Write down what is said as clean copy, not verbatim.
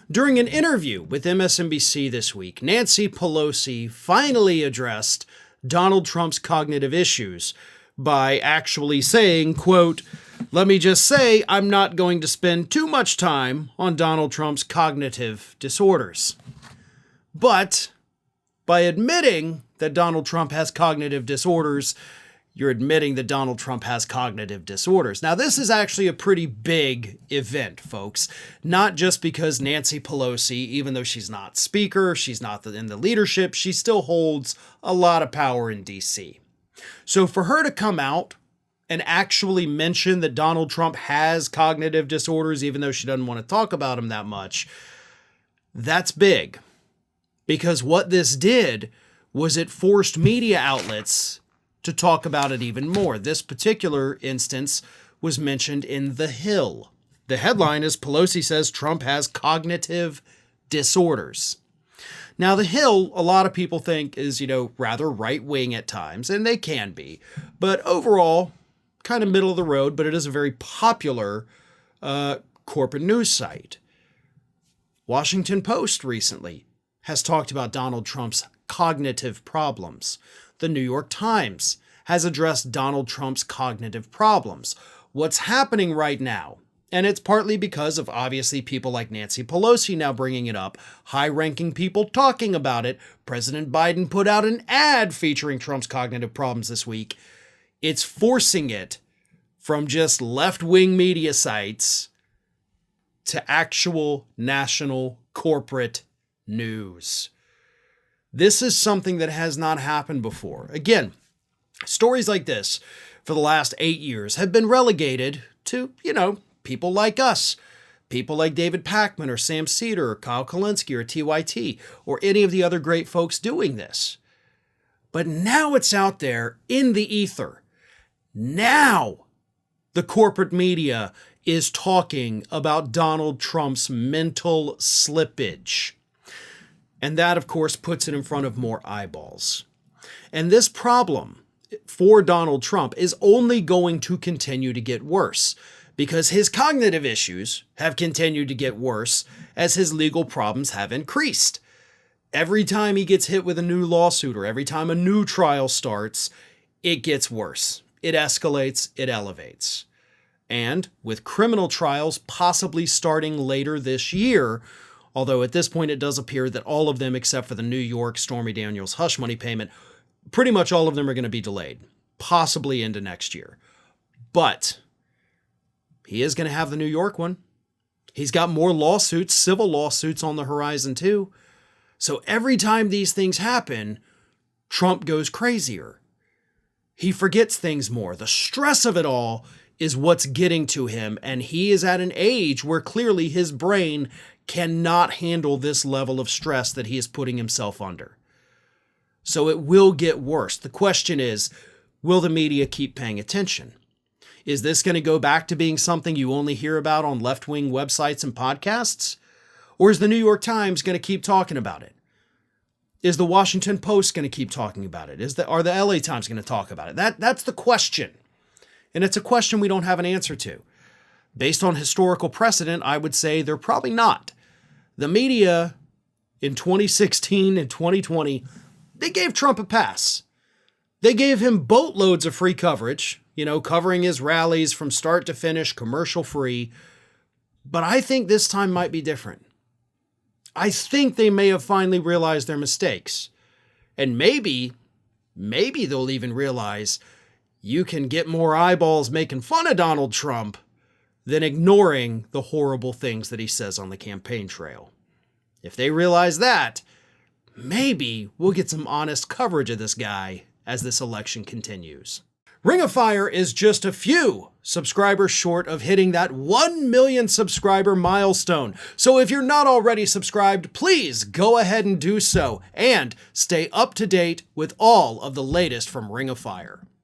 During an interview with MSNBC this week, Nancy Pelosi finally addressed Donald Trump's cognitive issues by actually saying, quote, "Let me just say I'm not going to spend too much time on Donald Trump's cognitive disorders." But by admitting that Donald Trump has cognitive disorders, you're admitting that Donald Trump has cognitive disorders. Now, this is actually a pretty big event, folks. Not just because Nancy Pelosi, even though she's not speaker, she's not in the leadership, she still holds a lot of power in DC. So for her to come out and actually mention that Donald Trump has cognitive disorders, even though she doesn't want to talk about him that much, that's big. Because what this did was it forced media outlets to talk about it even more. This particular instance was mentioned in The Hill. The headline is Pelosi says Trump has cognitive disorders. Now, The Hill, a lot of people think is, rather right-wing at times, and they can be. But overall, kind of middle of the road, but it is a very popular corporate news site. Washington Post recently has talked about Donald Trump's cognitive problems. The New York Times has addressed Donald Trump's cognitive problems. What's happening right now, and it's partly because of obviously people like Nancy Pelosi now bringing it up, high-ranking people talking about it. President Biden put out an ad featuring Trump's cognitive problems this week. It's forcing it from just left-wing media sites to actual national corporate news. This is something that has not happened before. Again, stories like this for the last 8 years have been relegated to, people like us, people like David Pakman or Sam Seder or Kyle Kulinski or TYT or any of the other great folks doing this. But now it's out there in the ether. Now the corporate media is talking about Donald Trump's mental slippage. And that, of course, puts it in front of more eyeballs. And this problem for Donald Trump is only going to continue to get worse because his cognitive issues have continued to get worse as his legal problems have increased. Every time he gets hit with a new lawsuit or every time a new trial starts, it gets worse. It escalates, it elevates. And with criminal trials possibly starting later this year, although at this point it does appear that all of them, except for the New York Stormy Daniels hush money payment, pretty much all of them are going to be delayed, possibly into next year. But he is going to have the New York one. He's got more lawsuits, civil lawsuits on the horizon too. So every time these things happen, Trump goes crazier. He forgets things more. The stress of it all is what's getting to him, and he is at an age where clearly his brain cannot handle this level of stress that he is putting himself under. So it will get worse. The question is, will the media keep paying attention? Is this going to go back to being something you only hear about on left-wing websites and podcasts? Or is the New York Times going to keep talking about it? Is the Washington Post going to keep talking about it? Are the LA Times going to talk about it? That's the question. And it's a question we don't have an answer to. Based on historical precedent, I would say they're probably not. The media in 2016 and 2020, they gave Trump a pass. They gave him boatloads of free coverage, covering his rallies from start to finish, commercial free. But I think this time might be different. I think they may have finally realized their mistakes. And maybe they'll even realize you can get more eyeballs making fun of Donald Trump than ignoring the horrible things that he says on the campaign trail. If they realize that, maybe we'll get some honest coverage of this guy as this election continues. Ring of Fire is just a few subscribers short of hitting that 1 million subscriber milestone. So if you're not already subscribed, please go ahead and do so and stay up to date with all of the latest from Ring of Fire.